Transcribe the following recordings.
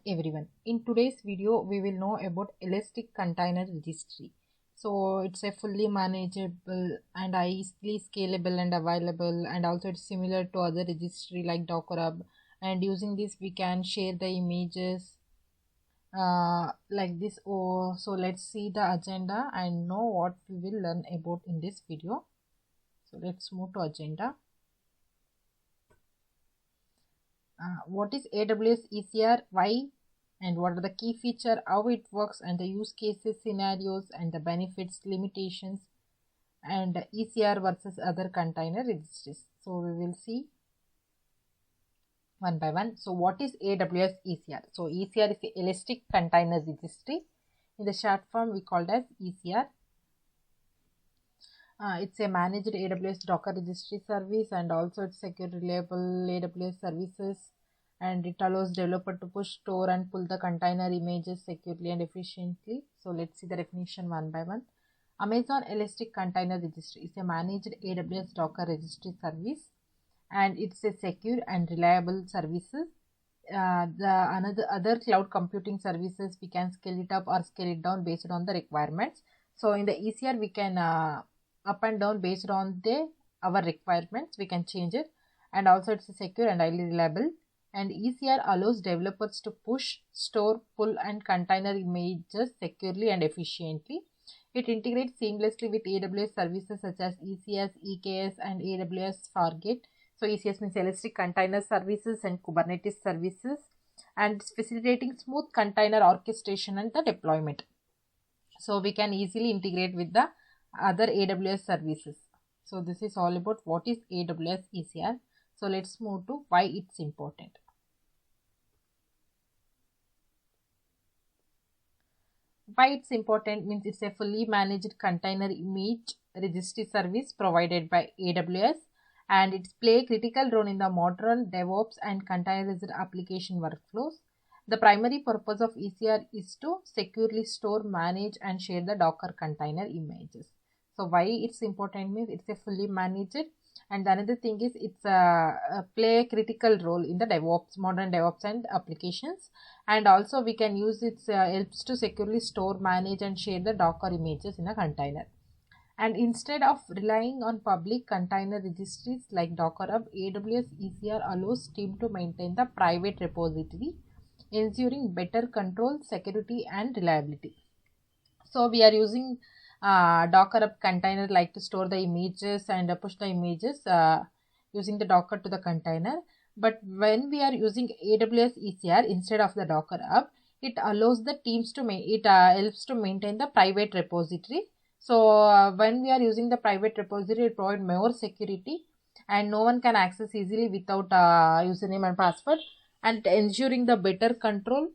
everyone. In today's video, we will know about Elastic Container Registry. So it's a fully manageable and easily scalable and available, and also it's similar to other registry like Docker Hub. And using this, we can share the images like this. So let's see the agenda and know what we will learn about in this video. So let's move to agenda. What is AWS ECR, why, and what are the key features, how it works, and the use cases, scenarios, and the benefits, limitations, and ECR versus other container registries. So we will see one by one. So what is AWS ECR? So ECR is the Elastic Container Registry. In the short form, we call it as ECR. It's a managed AWS Docker registry service, and also it's secure, reliable AWS services, and it allows developer to push, store, and pull the container images securely and efficiently. So let's see the definition one by one. Amazon Elastic Container Registry is a managed AWS Docker registry service, and it's a secure and reliable services. The other cloud computing services, we can scale it up or scale it down based on the requirements. So in the ECR, we can up and down based on our requirements. We can change it, and also it's secure and highly reliable. And ECR allows developers to push, store, pull, and container images securely and efficiently. It integrates seamlessly with AWS services such as ECS, EKS, and AWS Fargate. So ECS means Elastic Container Services and Kubernetes Services, and it's facilitating smooth container orchestration and the deployment. So we can easily integrate with the other AWS services. So this is all about what is AWS ECR. So let's move to why it's important. Why it's important means it's a fully managed container image registry service provided by AWS, and it's play a critical role in the modern DevOps and containerized application workflows. The primary purpose of ECR is to securely store, manage, and share the Docker container images. So why it's important means it's a fully managed, and another thing is it's play a critical role in the DevOps, modern DevOps and applications, and also we can use it helps to securely store, manage, and share the Docker images in a container. And instead of relying on public container registries like Docker Hub, AWS ECR allows team to maintain the private repository, ensuring better control, security, and reliability. So we are using Docker Hub container like to store the images and push the images using the Docker to the container. But when we are using AWS ECR instead of the Docker Hub, it allows the teams to helps to maintain the private repository. So when we are using the private repository, it provides more security, and no one can access easily without username and password, and ensuring the better control.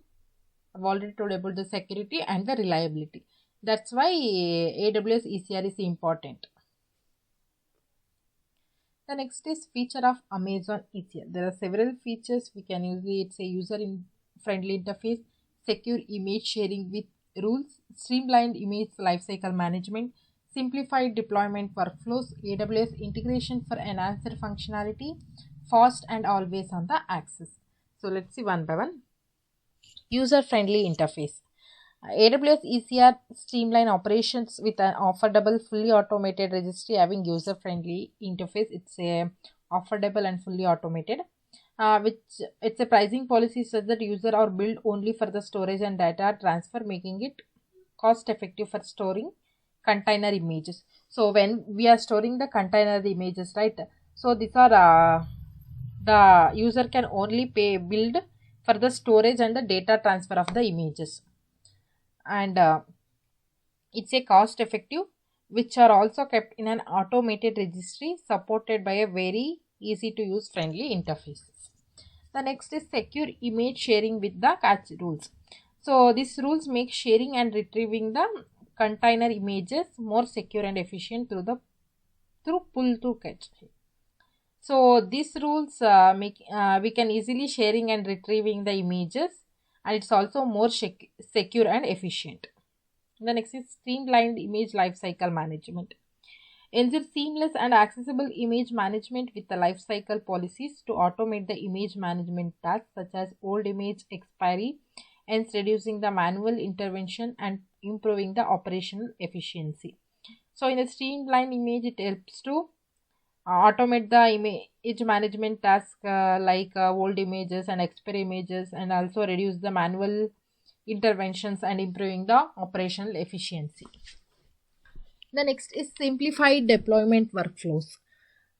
I've already told about the security and the reliability. That's why AWS ECR is important. The next is feature of Amazon ECR. There are several features we can use. It's a user-friendly interface, secure image sharing with rules, streamlined image lifecycle management, simplified deployment workflows, AWS integration for enhanced functionality, fast and always on the access. So let's see one by one. User-friendly interface. AWS ECR streamline operations with an affordable, fully automated registry having user-friendly interface. It's a affordable and fully automated. Which it's a pricing policy such that user are billed only for the storage and data transfer, making it cost effective for storing container images. So when we are storing the container images, right? So these are the user can only pay billed for the storage and the data transfer of the images, and it's a cost effective, which are also kept in an automated registry supported by a very easy to use friendly interface. The next is secure image sharing with the cache rules. So these rules make sharing and retrieving the container images more secure and efficient through pull to cache. So these rules we can easily sharing and retrieving the images, and it's also more secure and efficient. The next is streamlined image lifecycle management. Ensure seamless and accessible image management with the lifecycle policies to automate the image management tasks such as old image expiry, hence reducing the manual intervention and improving the operational efficiency. So in a streamlined image, it helps to automate the image management task like old images and expert images, and also reduce the manual interventions and improving the operational efficiency. The next is simplified deployment workflows.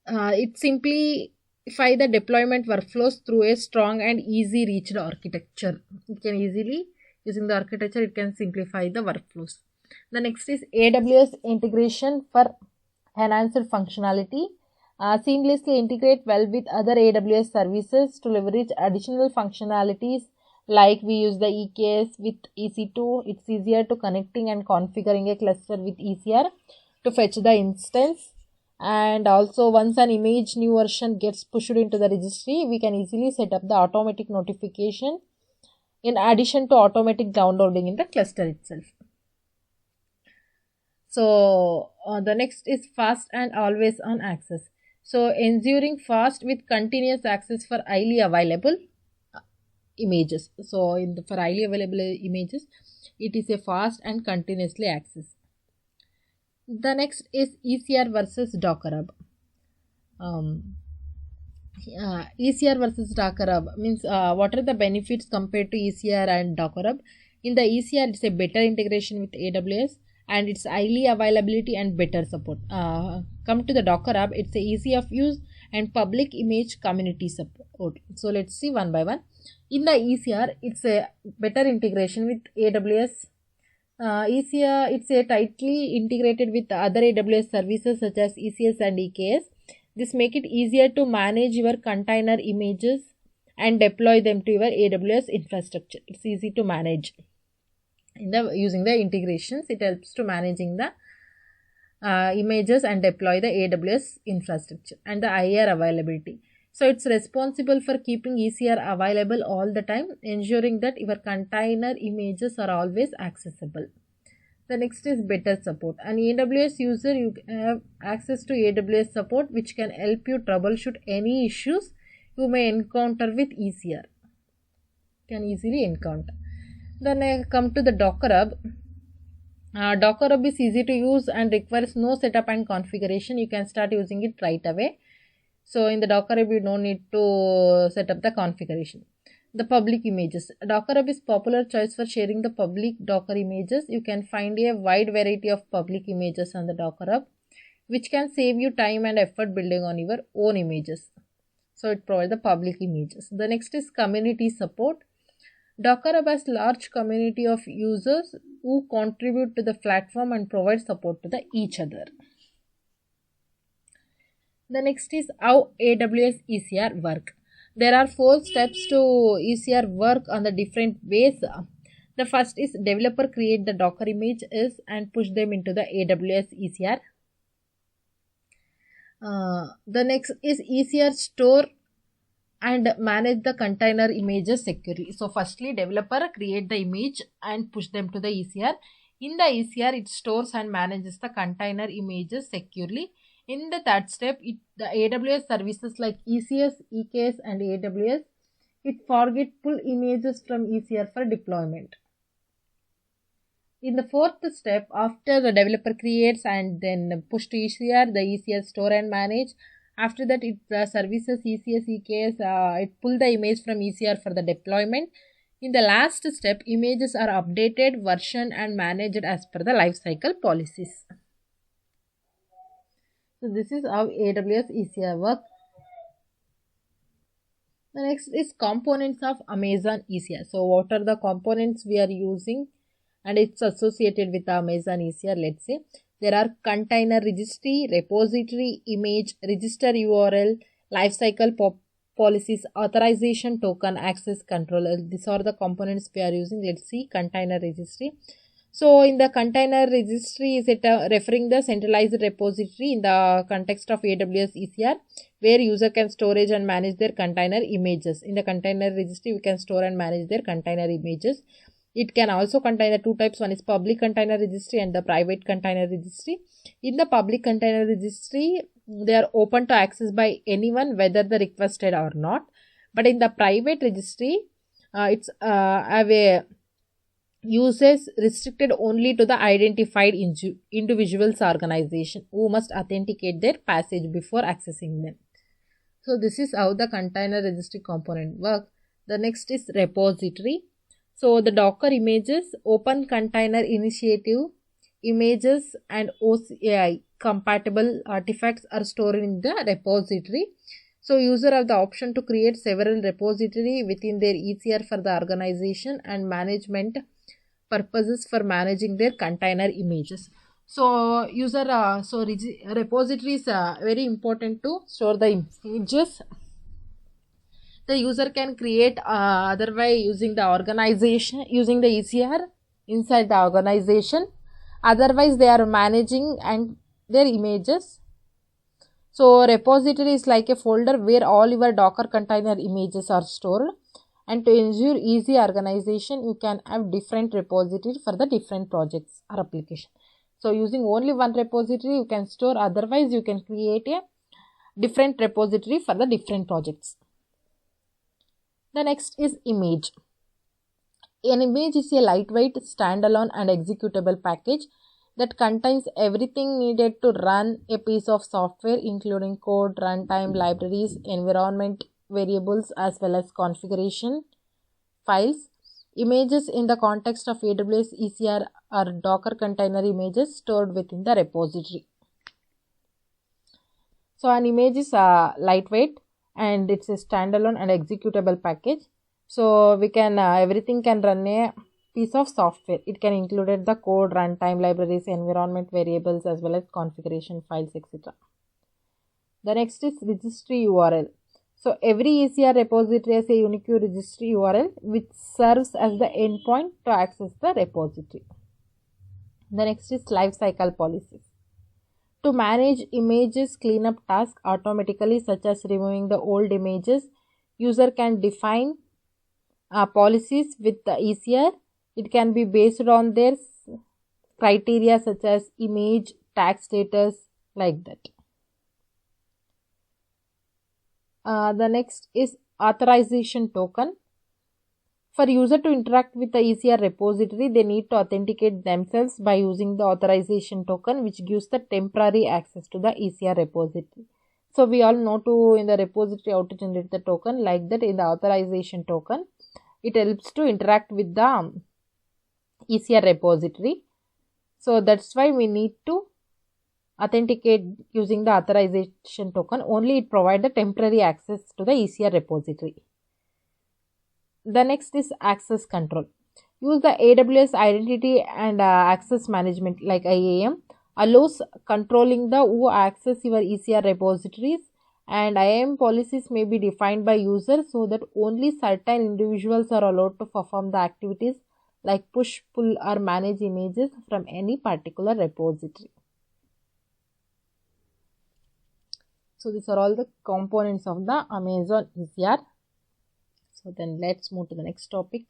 It simplify the deployment workflows through a strong and easy reached architecture. It can easily, using the architecture, it can simplify the workflows. The next is AWS integration for enhanced functionality. Seamlessly integrate well with other AWS services to leverage additional functionalities, like we use the EKS with EC2. It's easier to connecting and configuring a cluster with ECR to fetch the instance. And also, once an image new version gets pushed into the registry, we can easily set up the automatic notification in addition to automatic downloading in the cluster itself. So the next is fast and always on access. So ensuring fast with continuous access for highly available images. So for highly available images, it is a fast and continuously access. The next is ECR versus Docker Hub. ECR versus Docker Hub means what are the benefits compared to ECR and Docker Hub? In the ECR, it's a better integration with AWS and its highly availability and better support. Come to the Docker Hub, it's a easy of use and public image community support. So let's see one by one. In the ECR, it's a better integration with AWS. ECR, it's a tightly integrated with other AWS services such as ECS and EKS. This make it easier to manage your container images and deploy them to your AWS infrastructure. It's easy to manage. Using the integrations, it helps to managing the images and deploy the AWS infrastructure and the higher availability. So it's responsible for keeping ECR available all the time, ensuring that your container images are always accessible. The next is better support. An AWS user, you have access to AWS support, which can help you troubleshoot any issues you may encounter with ECR. Can easily encounter. Then I come to the Docker Hub. Docker Hub is easy to use and requires no setup and configuration. You can start using it right away. So in the Docker Hub, you don't need to set up the configuration. The public images. Docker Hub is popular choice for sharing the public Docker images. You can find a wide variety of public images on the Docker Hub, which can save you time and effort building on your own images. So it provides the public images. The next is community support. Docker Hub has large community of users who contribute to the platform and provide support to each other. The next is how AWS ECR work. There are 4 steps to ECR work on the different ways. The first is developer create the Docker images and push them into the AWS ECR. The next is ECR store and manage the container images securely. So firstly, developer create the image and push them to the ECR. In the ECR, it stores and manages the container images securely. In the third step, the AWS services like ECS, EKS and AWS, it forget pull images from ECR for deployment. In the fourth step, after the developer creates and then push to ECR, the ECR store and manage. After that, it services ECS, EKS, it pull the image from ECR for the deployment. In the last step, images are updated, versioned and managed as per the lifecycle policies. So this is how AWS ECR works. The next is components of Amazon ECR. So what are the components we are using and it's associated with the Amazon ECR? Let's say there are container registry, repository, image, register URL, lifecycle policies, authorization token, access control. These are the components we are using. Let's see container registry. So in the container registry, is it referring the centralized repository in the context of AWS ECR, where user can storage and manage their container images. In the container registry, we can store and manage their container images. It can also contain the 2 types. One is public container registry and the private container registry. In the public container registry, they are open to access by anyone, whether they requested or not. But in the private registry, it's have a Uses restricted only to the identified individuals organization who must authenticate their passage before accessing them. So this is how the container registry component work. The next is repository. So the Docker images, Open Container Initiative images and OCI compatible artifacts are stored in the repository. So user have the option to create several repository within their ECR for the organization and management purposes for managing their container images. So user repository is very important to store the images. The user can create otherwise using the organization, using the ECR inside the organization. Otherwise they are managing and their images. So repository is like a folder where all your Docker container images are stored. And to ensure easy organization, you can have different repository for the different projects or application. So using only one repository you can store, otherwise you can create a different repository for the different projects. The next is image. An image is a lightweight, standalone and executable package that contains everything needed to run a piece of software, including code, runtime, libraries, environment variables, as well as configuration files. Images in the context of AWS ECR are Docker container images stored within the repository. So an image is lightweight and it's a standalone and executable package. So we can everything can run a piece of software. It can include the code, runtime, libraries, environment variables, as well as configuration files, etc. The next is registry URL. So every ECR repository has a unique registry URL which serves as the endpoint to access the repository. The next is lifecycle policies. To manage images cleanup tasks automatically, such as removing the old images, user can define policies with the ECR. It can be based on their criteria such as image, tag status, like that. The next is authorization token. For user to interact with the ECR repository, they need to authenticate themselves by using the authorization token, which gives the temporary access to the ECR repository. So we all know to in the repository how to generate the token. Like that, in the authorization token, it helps to interact with the ECR repository. So that's why we need to authenticate using the authorization token. Only it provides the temporary access to the ECR repository. The next is access control. Use the AWS identity and access management like IAM allows controlling the who access your ECR repositories, and IAM policies may be defined by users so that only certain individuals are allowed to perform the activities like push, pull or manage images from any particular repository. So these are all the components of the Amazon ECR. So then let's move to the next topic.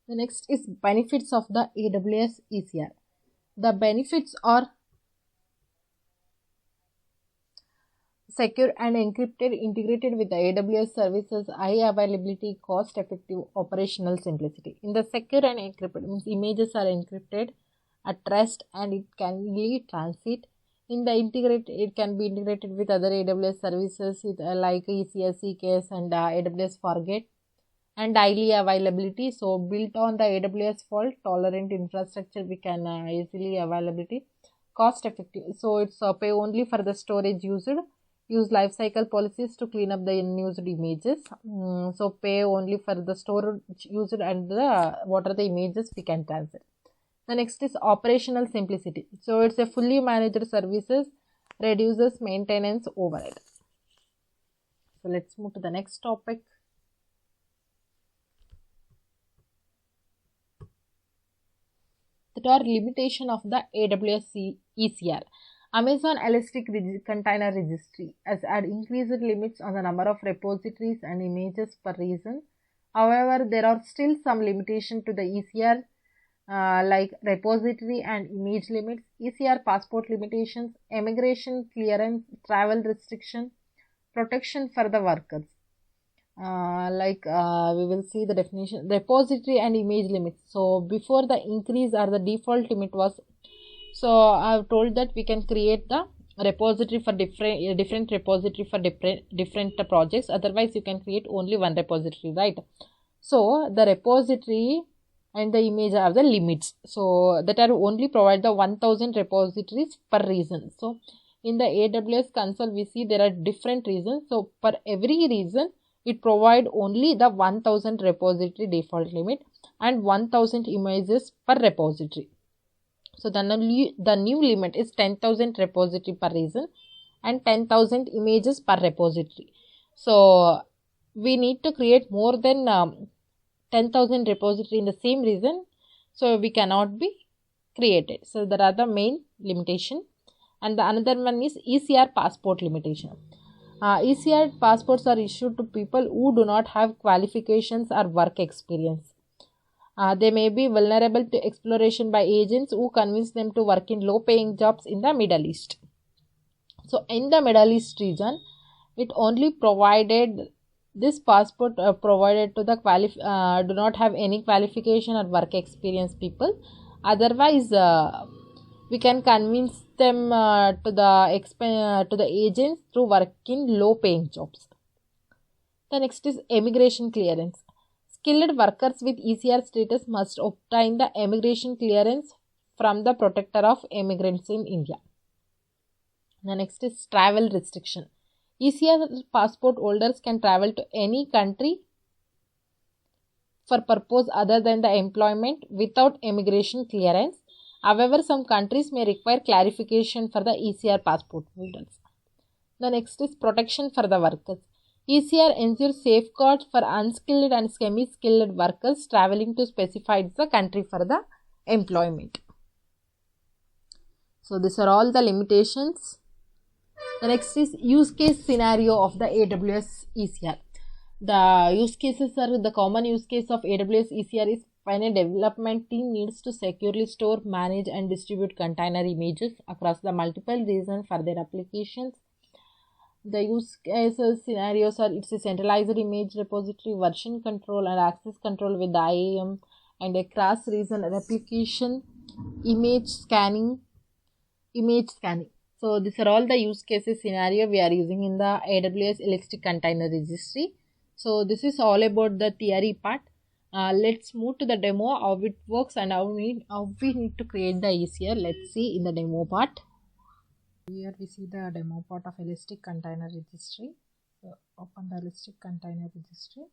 The next is benefits of the AWS ECR. The benefits are secure and encrypted, integrated with the AWS services, high availability, cost effective, operational simplicity. In the secure and encrypted means images are encrypted at rest and it can be transit. In the integrated, it can be integrated with other AWS services with, like ECS, CKS and AWS Forget, and highly availability. So built on the AWS fault tolerant infrastructure, we can easily availability. Cost effective. So it's pay only for the storage used. Use lifecycle policies to clean up the unused images. So pay only for the storage used and the what are the images we can transfer. The next is operational simplicity. So it's a fully managed services, reduces maintenance overhead. So let's move to the next topic. That are limitation of the AWS ECR. Amazon Elastic Container Registry has had increased limits on the number of repositories and images per region. However, there are still some limitation to the ECR like repository and image limits, ECR passport limitations, immigration clearance, travel restriction, protection for the workers. We will see the definition, repository and image limits. So before the increase or the default limit was, so I've told that we can create the repository for different repository for different projects. Otherwise you can create only one repository, right? So the repository and the image are the limits, so that are only provide the 1000 repositories per region. So in the AWS console we see there are different regions, so per every region it provide only the 1000 repository default limit and 1000 images per repository. So the new limit is 10,000 repository per region and 10,000 images per repository. So we need to create more than 10,000 repository in the same region, so we cannot be created. So there are the main limitation. And the another one is ECR passport limitation. ECR passports are issued to people who do not have qualifications or work experience. They may be vulnerable to exploration by agents who convince them to work in low paying jobs in the Middle East. So in the Middle East region, it only provided this passport provided to the do not have any qualification or work experience people. Otherwise we can convince them to the agents through work in low paying jobs. The next is immigration clearance. Skilled workers with ECR status must obtain the immigration clearance from the protector of immigrants in India. The next is travel restriction. ECR passport holders can travel to any country for purpose other than the employment without immigration clearance. However, some countries may require clarification for the ECR passport holders. The next is protection for the workers. ECR ensures safeguards for unskilled and semi-skilled workers traveling to specified the country for the employment. So these are all the limitations. The next is use case scenario of the AWS ECR. The use cases are, the common use case of AWS ECR is when a development team needs to securely store, manage and distribute container images across the multiple regions for their applications. The use cases scenarios are, it's a centralized image repository, version control and access control with the IAM, and a cross-region replication, image scanning. So these are all the use cases scenario we are using in the AWS Elastic Container Registry. So this is all about the theory part. Let's move to the demo, how it works and how we need to create the ECR. Let's see in the demo part. Here we see the demo part of Elastic Container Registry. So open the Elastic Container Registry.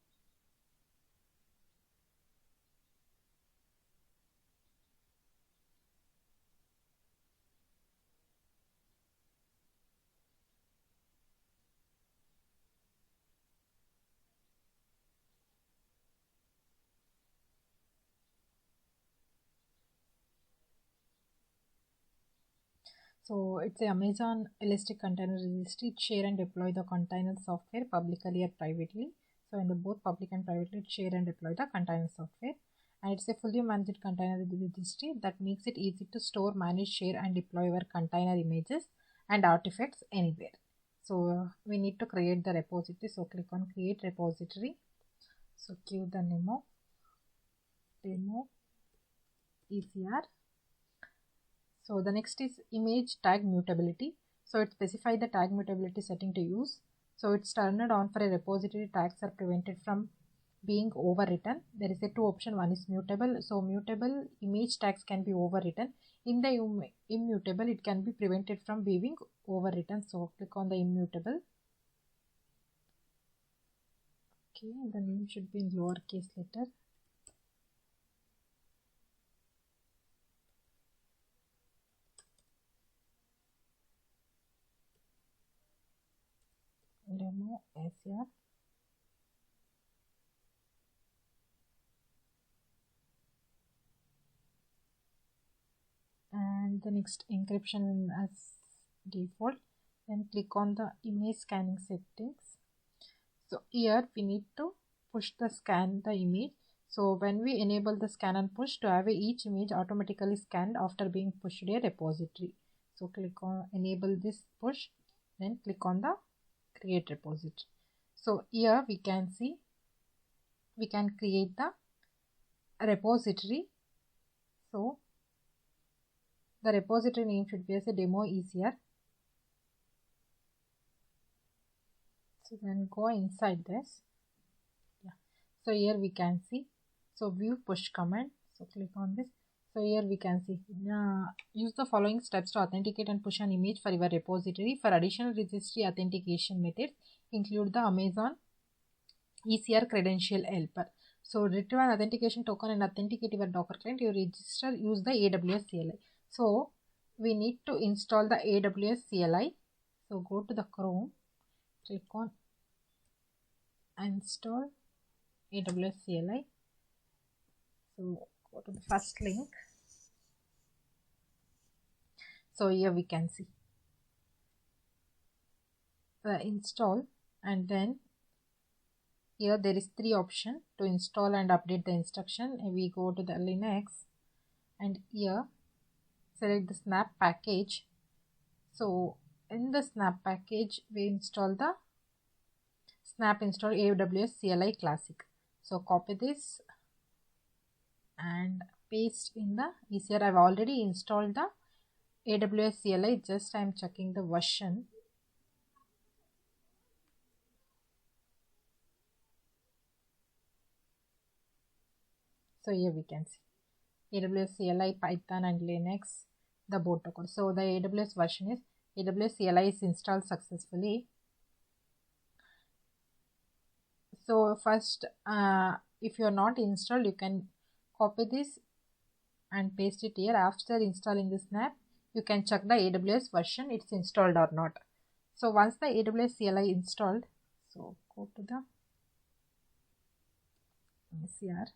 So it's a Amazon Elastic Container Registry. Share and deploy the container software publicly or privately. So in the both public and privately, share and deploy the container software. And it's a fully managed container registry that makes it easy to store, manage, share and deploy our container images and artifacts anywhere. So we need to create the repository. So click on create repository. So give the name of demo ECR. So the next is image tag mutability. So it specifies the tag mutability setting to use. So it's turned on for a repository. Tags are prevented from being overwritten. There is a two option. One is mutable. So mutable image tags can be overwritten. In the immutable, it can be prevented from being overwritten. So click on the immutable. Okay, the name should be in lowercase letter. Demo ECR. And the next encryption as default. Then click on the image scanning settings. So here we need to push the scan the image. So when we enable the scan and push, to have each image automatically scanned after being pushed to a repository. So click on enable this push, then click on the create repository. So here we can see we can create the repository. So the repository name should be as a demo ECR. So then go inside this. Yeah. So here we can see. So view push command. So click on this. So here we can see. Use the following steps to authenticate and push an image for your repository. For additional registry authentication methods, include the Amazon ECR credential helper. So retrieve an authentication token and authenticate your Docker client. You register, use the AWS CLI. So we need to install the AWS CLI. So go to the Chrome, click on install AWS CLI. So go to the first link. So here we can see the install, and then here there is 3 options to install and update the instruction. We go to the Linux, and here select the snap package. So in the snap package we install the snap install AWS CLI classic. So copy this and paste in the ECR. I've already installed the AWS CLI, just I'm checking the version. So here we can see AWS CLI, Python and Linux, the boot code. So the AWS version is AWS CLI is installed successfully. So first, if you are not installed, you can copy this and paste it here. After installing the snap, you can check the AWS version, it's installed or not. So once the AWS CLI installed, so go to the ECR.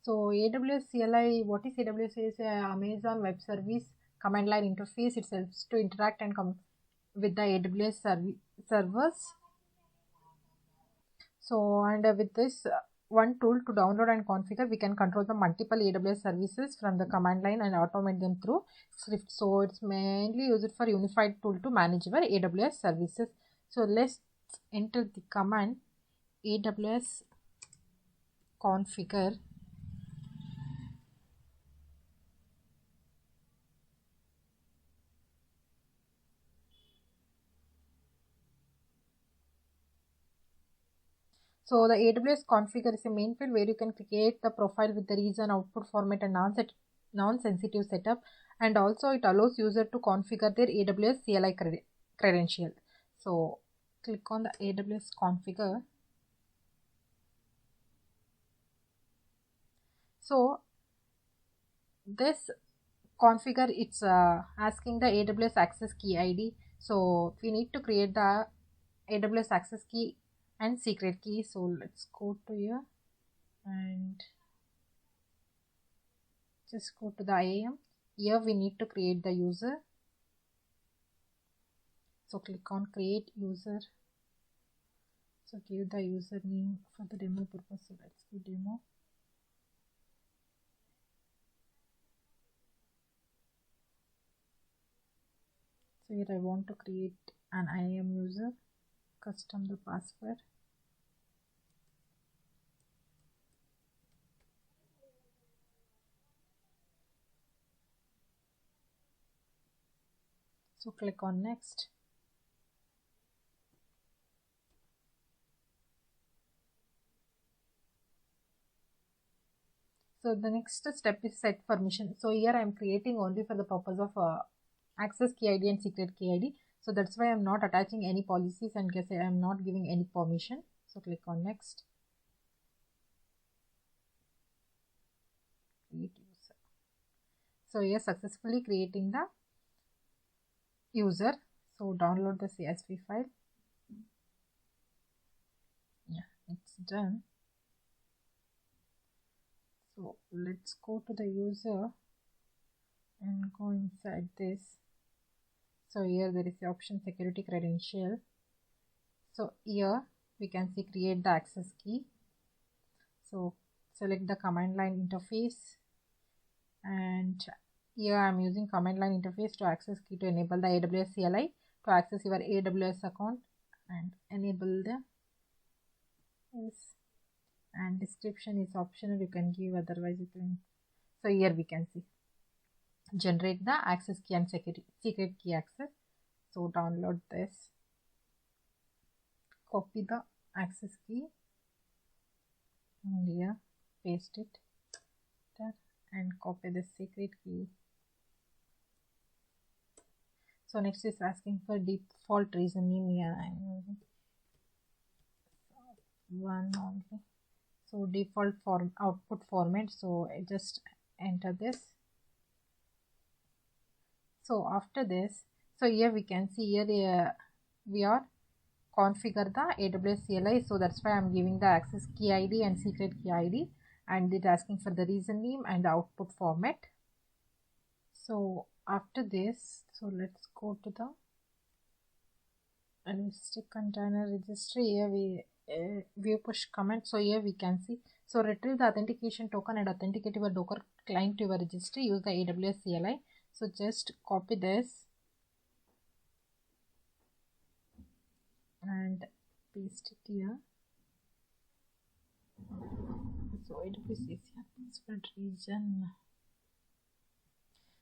So AWS CLI, what is AWS? Is Amazon Web Service command line interface. It helps to interact and come with the AWS servers. So and with this one tool to download and configure, we can control the multiple AWS services from the command line and automate them through script. So it's mainly used for unified tool to manage your AWS services. So let's enter the command AWS configure. So the AWS configure is a main field where you can create the profile with the region, output format and non-sensitive setup, and also it allows user to configure their AWS CLI credential. So click on the AWS configure. So this configure, it's asking the AWS access key ID. So we need to create the AWS access key and secret key. So let's go to here and just go to the IAM. Here we need to create the user. So click on create user. So give the username for the demo purpose. So let's do demo. So here I want to create an IAM user, custom the password. So click on next. So the next step is set permission. So here I am creating only for the purpose of access key ID and secret key ID. So that's why I am not attaching any policies and guess I am not giving any permission. So click on next. Create user. So here successfully creating the user. So download the CSV file. Yeah, it's done. So let's go to the user and go inside this. So here there is the option security credential. So here we can see create the access key. So select the command line interface, and here I am using command line interface to access key to enable the AWS CLI to access your AWS account and enable the Yes. And description is optional, you can give, otherwise you can. So here we can see generate the access key and secret key access. So download this, copy the access key and here paste it there, and copy the secret key. So next is asking for default reason name. Here I'm using one only. So default form output format, so I just enter this. So after this, so here we can see here we are configure the AWS CLI, so that's why I'm giving the access key ID and secret key ID, and it asking for the reason name and the output format. So after this, so let's go to the AWS Container Registery. Here we view push command. So here we can see, so retrieve the authentication token and authenticate your Docker client to your registry, use the AWS CLI. So just copy this and paste it here. So AWS CLI password region.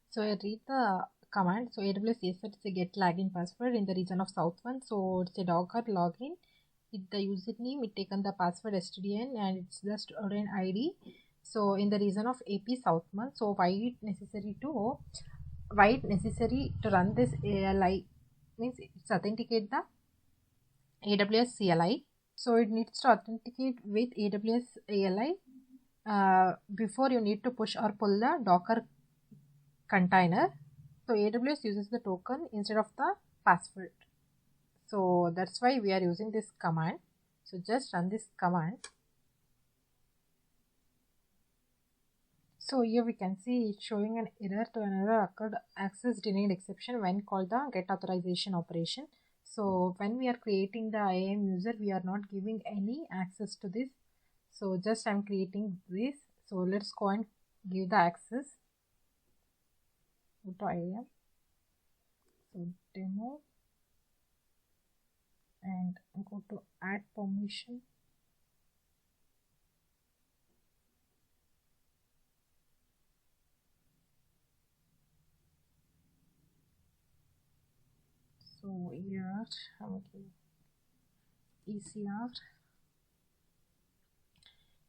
So I read the command. So AWS says that it's a get login password in the region of South 1. So it's a Docker login. With the username, it taken the password stdn and it's the student ID. So in the region of AP South 1. So why it necessary to run this ALI means it's authenticate the AWS CLI. So it needs to authenticate with AWS ALI before you need to push or pull the Docker container. So AWS uses the token instead of the password. So that's why we are using this command. So just run this command. So here we can see it's showing an error to an error occurred access denied exception when called the get authorization operation. So when we are creating the IAM user, we are not giving any access to this. So just I'm creating this. So let's go and give the access. Go to IAM. So demo. And go to add permission. So here ECR.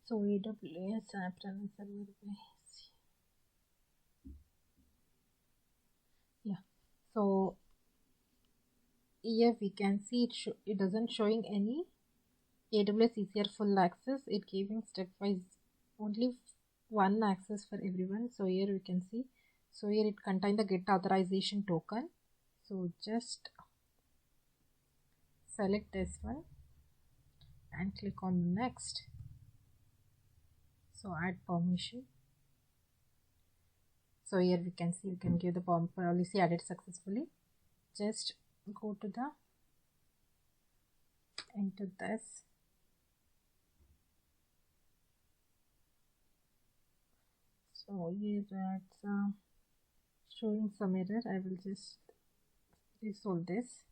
So AWS app server. Yeah. So here we can see it doesn't showing any AWS ECR full access. It giving stepwise only one access for everyone. So here we can see. So here it contains the get authorization token. So just select this one and click on next. So add permission. So here we can see you can give the policy added successfully. Just go to the enter this. So here that's showing some error. I will just resolve this.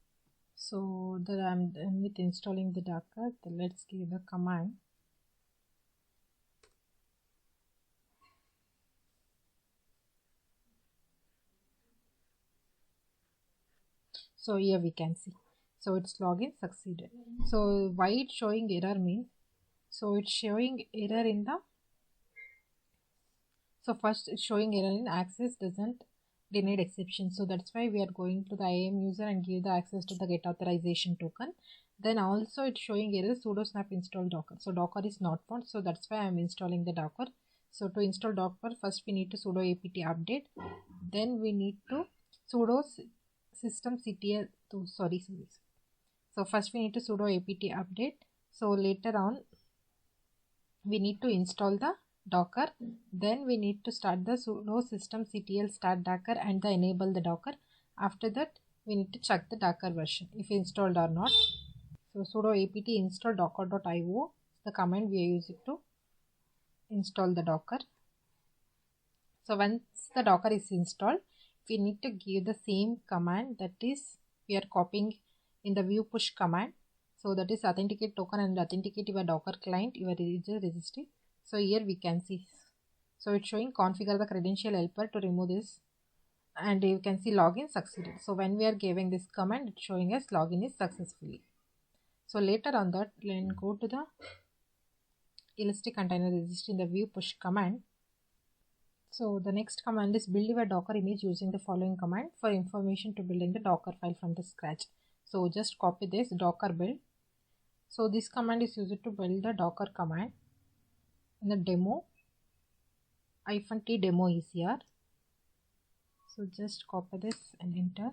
So that I'm done with installing the Docker. Then let's give the command. So here we can see. So its login succeeded. So why it's showing error means, so it's showing error in the, so first it's showing error in access doesn't denied exception. So that's why we are going to the IAM user and give the access to the get authorization token. Then also it's showing error sudo snap install Docker. So Docker is not found. So that's why I'm installing the Docker. So to install Docker, first we need to sudo apt update. Then we need to sudo systemctl to sorry. So first we need to sudo apt update. So later on we need to install the Docker. Then we need to start the sudo systemctl start Docker and the enable the Docker. After that we need to check the Docker version if installed or not. So sudo apt install docker.io, the command we are using to install the Docker. So once the Docker is installed, we need to give the same command, that is we are copying in the view push command. So that is authenticate token and authenticate your Docker client, your user registry. So here we can see. So it's showing configure the credential helper to remove this, and you can see login succeeded. So when we are giving this command, it's showing us login is successfully. So later on that, then go to the AWS Container Registery in the view push command. So the next command is build your Docker image using the following command for information to building the Docker file from the scratch. So just copy this Docker build. So this command is used to build the Docker command in the demo -t demo ECR. So just copy this and enter.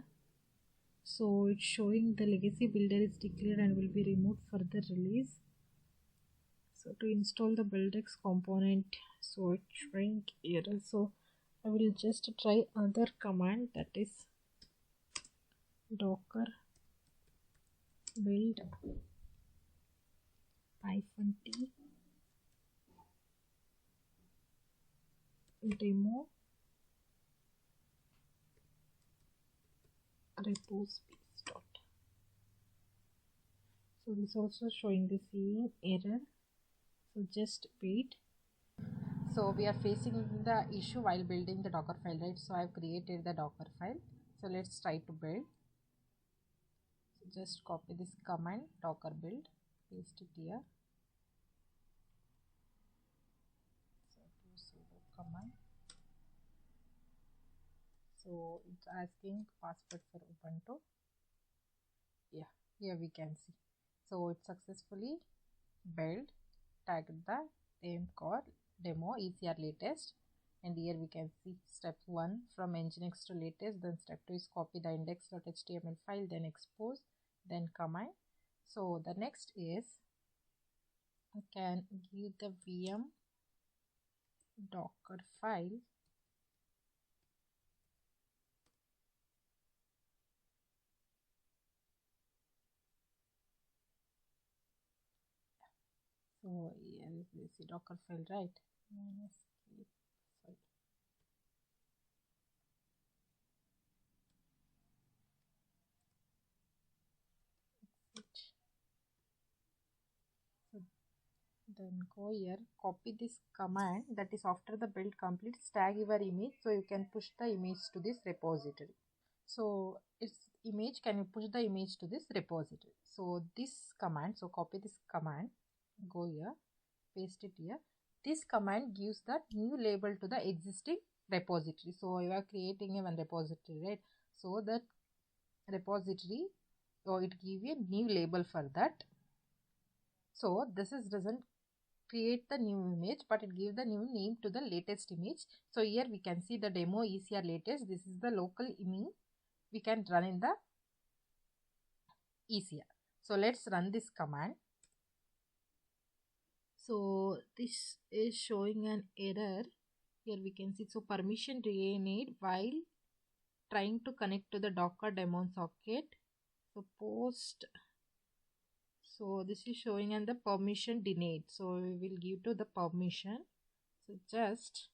So it's showing the legacy builder is declared and will be removed for the release. So to install the buildx component, so it's showing error. So I will just try other command, that is docker build -t demo repos space dot. So this also showing the same error. So just wait. So we are facing the issue while building the Docker file, right? So I've created the Docker file. So let's try to build. So just copy this command docker build, paste it here. So do sudo command. So it's asking password for Ubuntu. Yeah, here we can see. So it successfully built, tagged the name called demo ECR latest, and here we can see step 1 from nginx to latest. Then step 2 is copy the index.html file, then expose, then command. So the next is I can give the VM docker file. So here is this docker file, right? Sorry. So then go here, copy this command, that is after the build completes, tag your image, so you can push the image to this repository. So its image, can you push the image to this repository? So this command, so copy this command, go here, paste it here. This command gives the new label to the existing repository. So you are creating a one repository, right? So that repository, so it give a new label for that. So this is doesn't create the new image, but it gives the new name to the latest image. So here we can see the demo ECR latest. This is the local image we can run in the ECR. So let's run this command. So this is showing an error. Here we can see, so permission denied while trying to connect to the Docker daemon socket. So post, so this is showing and the permission denied. So we will give to the permission. So just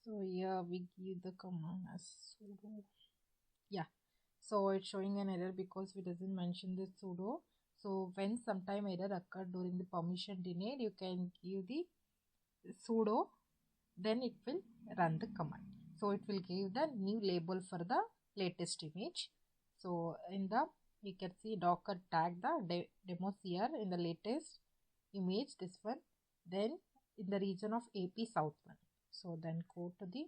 so here we give the command as sudo. Yeah, so it's showing an error because we doesn't mention the sudo. So when sometime error occurred during the permission denied, you can give the sudo, then it will run the command. So it will give the new label for the latest image. So in the, you can see docker tag the demo here in the latest image, this one, then in the region of AP South one. So then go to the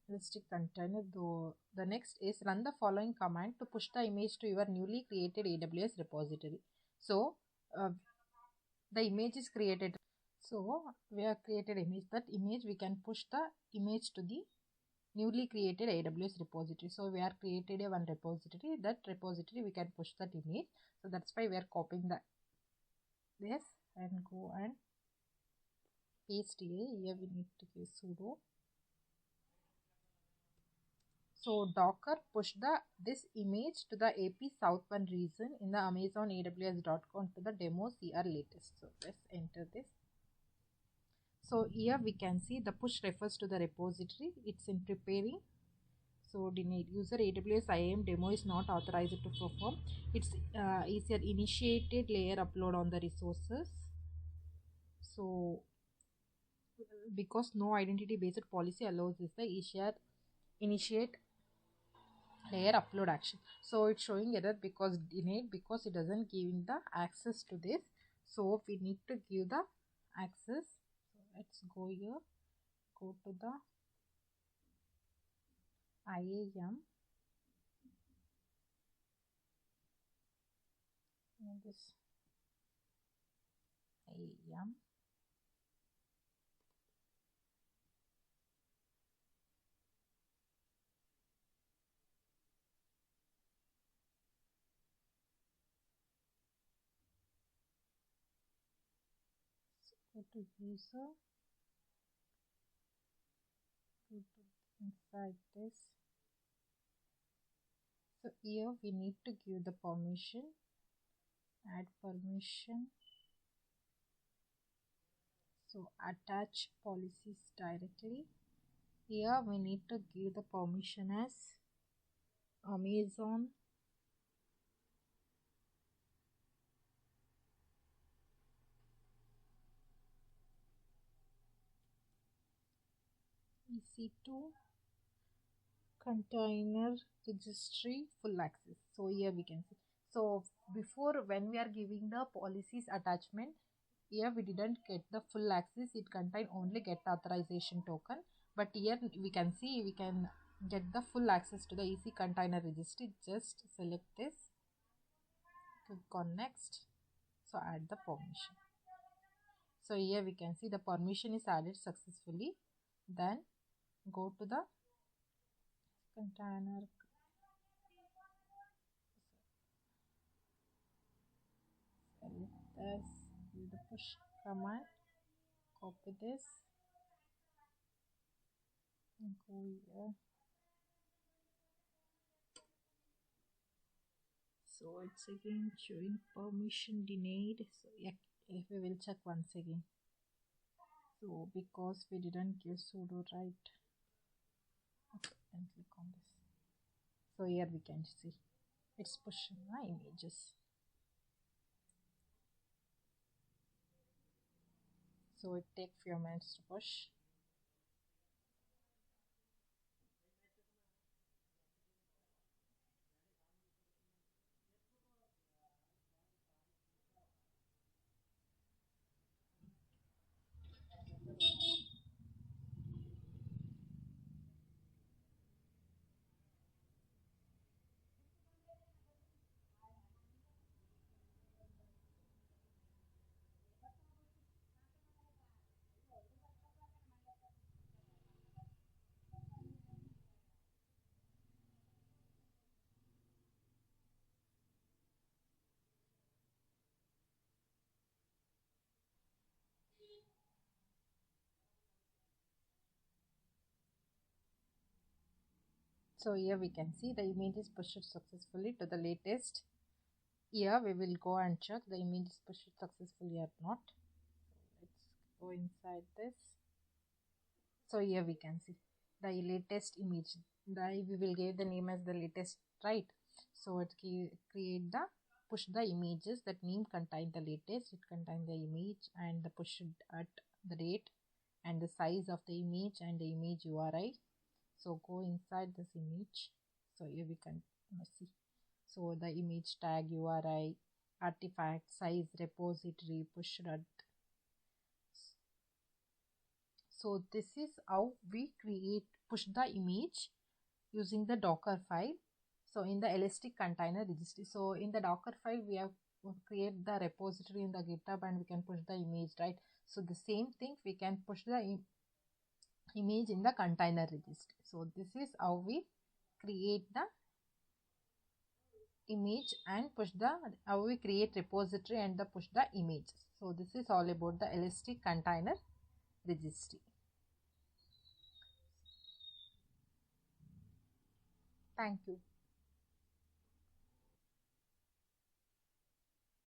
listed container. Though the next is run the following command to push the image to your newly created AWS repository. So the image is created. So we have created image. That image we can push the image to the newly created AWS repository. So we are created a one repository. That repository we can push that image. So that's why we are copying this and go and paste here. Here we need to give sudo. So Docker push this image to the AP South 1 region in the Amazon AWS.com to the demo CR latest. So let's enter this. So here we can see the push refers to the repository. It's in preparing. So denied. User AWS IAM demo is not authorized to perform. It's easier initiated layer upload on the resources. So because no identity based policy allows this, the initiate layer upload action. So it's showing error because denied, because it doesn't giving the access to this. So we need to give the access. So let's go here, go to the IAM and this IAM. So go to user, go to inside this. So here we need to give the permission, add permission. So attach policies directly. Here we need to give the permission as Amazon EC2 Container Registry full access. So here we can see. So before, when we are giving the policies attachment, here we didn't get the full access. It contain only get authorization token. But here we can see we can get the full access to the EC Container Registry. Just select this, click on next. So add the permission. So here we can see the permission is added successfully. Then go to the container, select this, use the push command, copy this and go here. So it's again showing permission denied. So yeah, we will check once again. So because we didn't give sudo right, okay, and click on this. So here we can see it's pushing my images. So it takes few minutes to push. So here we can see the image is pushed successfully to the latest. Here we will go and check the image is pushed successfully or not. So let's go inside this. So here we can see the latest image. We will give the name as the latest, right? So it create the push the images. That name contain the latest. It contains the image and the push at the date and the size of the image and the image URI. So go inside this image. So here we can see. So the image tag, URI, artifact, size, repository, pushed at. So this is how we push the image using the Docker file. So in the Elastic Container Registry. So in the Docker file, we have create the repository in the GitHub and we can push the image, right? So the same thing, we can push the image in the container registry. So this is how we create the image and push the, how we create repository and the push the images. So this is all about the Elastic Container Registry. Thank you.